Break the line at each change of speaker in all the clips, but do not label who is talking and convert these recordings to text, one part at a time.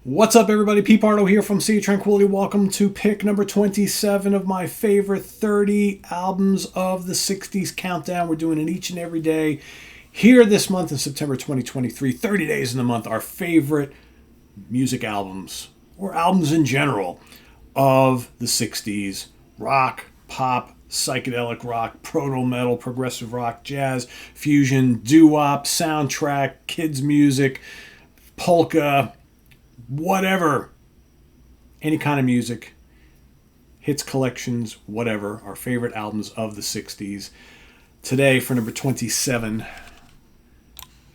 What's up, everybody? Pete Pardo here from Sea of Tranquility. Welcome to pick number 27 of my favorite 30 albums of the 60s countdown. We're doing it each and every day here this month in September 2023. 30 days in the month, our favorite music albums, or albums in general, of the 60s. Rock, pop, psychedelic rock, proto-metal, progressive rock, jazz, fusion, doo-wop, soundtrack, kids' music, polka, whatever, any kind of music, hits collections, whatever, our favorite albums of the 60s. Today, for number 27,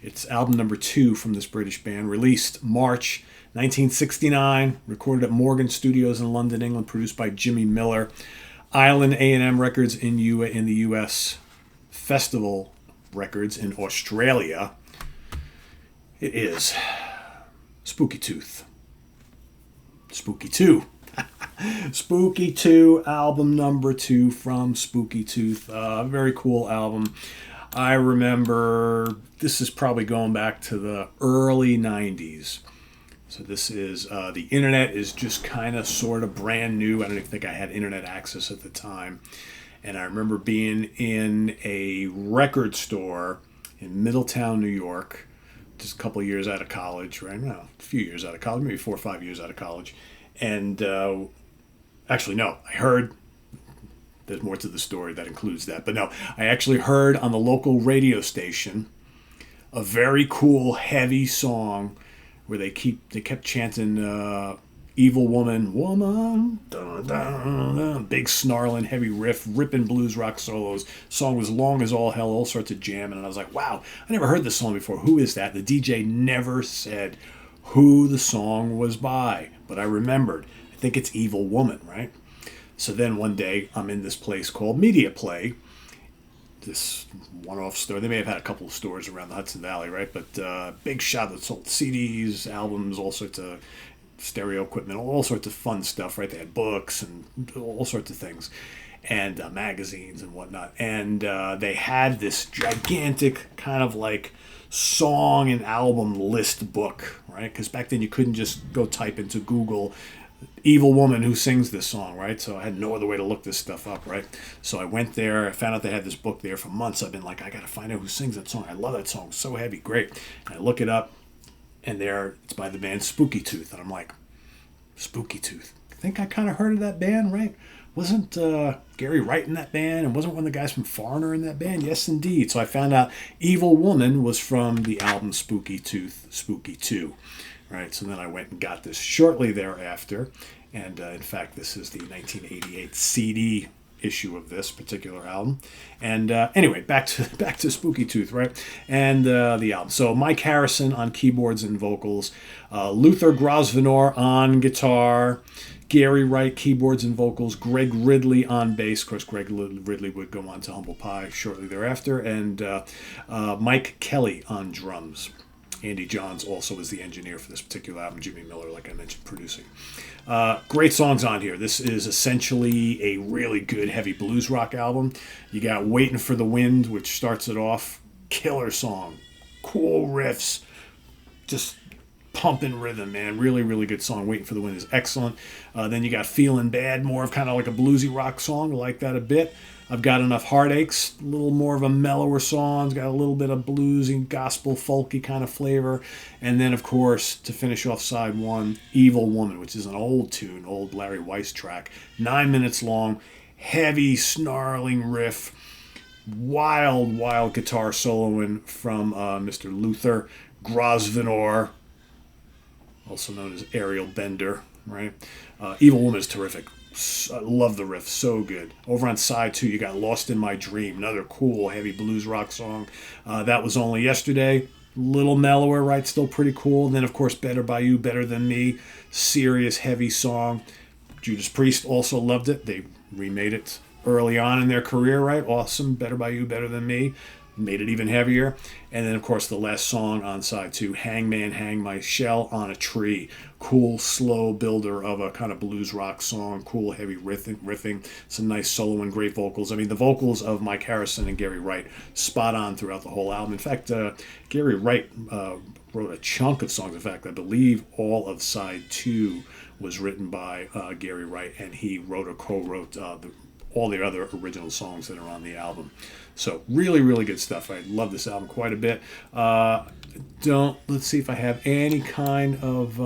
it's album number 2 from this British band, released March 1969, recorded at Morgan Studios in London, England, produced by Jimmy Miller, Island A&M Records in the US, Festival Records in Australia. It is Spooky Tooth. Spooky 2. Spooky 2, album number 2 from Spooky Tooth. Very cool album. I remember this is probably going back to the early 90s. So this is, the internet is just kind of sort of brand new. I don't even think I had internet access at the time. And I remember being in a record store in Middletown, New York, just a couple of years out of college, right? No, a few years out of college, maybe 4 or 5 years out of college. And actually, no, I heard, there's more to the story that includes that. But no, I actually heard on the local radio station a very cool, heavy song where they kept chanting Evil Woman, Woman, dun, dun, dun, big snarling, heavy riff, ripping blues rock solos. Song was long as all hell, all sorts of jamming, and I was like, wow, I never heard this song before. Who is that? The DJ never said who the song was by, but I remembered. I think it's Evil Woman, right? So then one day, I'm in this place called Media Play, this one-off store. They may have had a couple of stores around the Hudson Valley, right? But big shop that sold CDs, albums, all sorts of stereo equipment, all sorts of fun stuff, right? They had books and all sorts of things, and magazines and whatnot. And they had this gigantic kind of like song and album list book, right? Because back then you couldn't just go type into Google Evil Woman who sings this song, right? So I had no other way to look this stuff up, right? So I went there, I found out they had this book there for months. I've been like, I gotta find out who sings that song. I love that song, so heavy, great. And I look it up, and there it's by the band Spooky Tooth, and I'm like, Spooky Tooth, I think I kind of heard of that band, right? Wasn't Gary Wright in that band, and wasn't one of the guys from Foreigner in that band? Yes, indeed. So I found out Evil Woman was from the album Spooky Tooth, Spooky 2, right? So then I went and got this shortly thereafter, and in fact, this is the 1988 CD issue of this particular album. And anyway, back to Spooky Tooth, right? And the album. So Mike Harrison on keyboards and vocals, Luther Grosvenor on guitar, Gary Wright keyboards and vocals, Greg Ridley on bass. Of course, Greg Ridley would go on to Humble Pie shortly thereafter, and Mike Kelly on drums. Andy Johns also was the engineer for this particular album. Jimmy Miller, like I mentioned, producing. Great songs on here. This is essentially a really good heavy blues rock album. You got Waiting for the Wind, which starts it off. Killer song. Cool riffs. Just pumping rhythm, man. Really, really good song. Waiting for the Wind is excellent. Then you got Feeling Bad, more of kind of like a bluesy rock song. I like that a bit. I've Got Enough Heartaches, a little more of a mellower song. It's got a little bit of bluesy, gospel, folky kind of flavor. And then, of course, to finish off side 1, Evil Woman, which is an old tune, old Larry Weiss track. 9 minutes long, heavy, snarling riff, wild, wild guitar soloing from Mr. Luther Grosvenor, also known as Ariel Bender, right? Evil Woman is terrific. I love the riff, so good. Over on side 2, you got Lost in My Dream, another cool, heavy blues rock song. That was only yesterday. Little mellower, right? Still pretty cool. And then, of course, Better By You, Better Than Me. Serious, heavy song. Judas Priest also loved it. They remade it early on in their career, right? Awesome. Better By You, Better Than Me. Made it even heavier. And then, of course, the last song on side 2, Hangman Hang My Shell on a Tree. Cool, slow builder of a kind of blues rock song. Cool, heavy riffing. Some nice solo and great vocals. I mean, the vocals of Mike Harrison and Gary Wright, spot on throughout the whole album. In fact, Gary Wright wrote a chunk of songs. In fact, I believe all of side 2 was written by Gary Wright, and he wrote or co-wrote all the other original songs that are on the album. So really, really good stuff. I love this album quite a bit. Let's see if I have any kind of,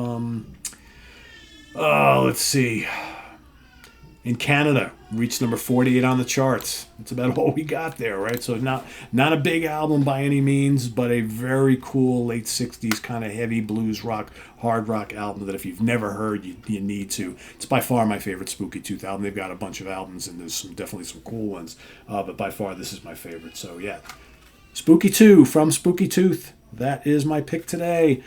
let's see. In Canada, reached number 48 on the charts. That's about all we got there, right? So not a big album by any means, but a very cool late 60s kind of heavy blues rock, hard rock album that if you've never heard, you need to. It's by far my favorite Spooky Tooth album. They've got a bunch of albums, and there's definitely some cool ones. But by far, this is my favorite. So yeah, Spooky 2 from Spooky Tooth. That is my pick today.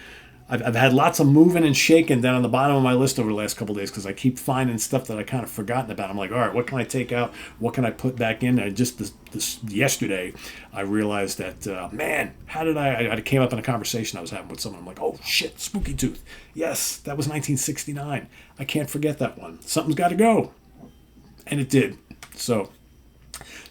I've had lots of moving and shaking down on the bottom of my list over the last couple of days because I keep finding stuff that I kind of forgotten about. I'm like, all right, what can I take out? What can I put back in? And just this yesterday, I realized that, man, how did I came up in a conversation I was having with someone. I'm like, oh, shit, Spooky Tooth. Yes, that was 1969. I can't forget that one. Something's got to go. And it did. So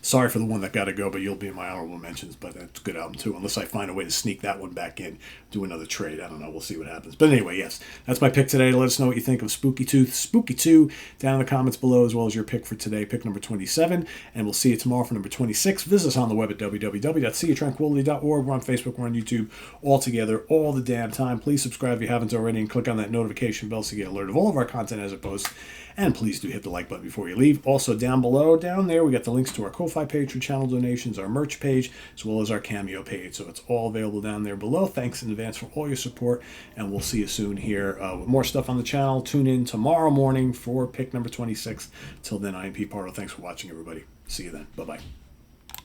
sorry for the one that got to go, but you'll be in my honorable mentions. But that's a good album, too, unless I find a way to sneak that one back in, do another trade. I don't know. We'll see what happens. But anyway, yes, that's my pick today. Let us know what you think of Spooky Tooth, Spooky 2, down in the comments below, as well as your pick for today, pick number 27. And we'll see you tomorrow for number 26. Visit us on the web at www.seeyoutranquility.org. We're on Facebook. We're on YouTube, all together, all the damn time. Please subscribe if you haven't already, and click on that notification bell so you get alert of all of our content as it posts. And please do hit the like button before you leave. Also, down below, down there, we got the links to our Ko-Fi page for channel donations, our merch page, as well as our Cameo page. So it's all available down there below. Thanks in advance for all your support, and we'll see you soon here with more stuff on the channel. Tune in tomorrow morning for pick number 26. Till then, I am Pete Pardo. Thanks for watching, everybody. See you then. Bye-bye.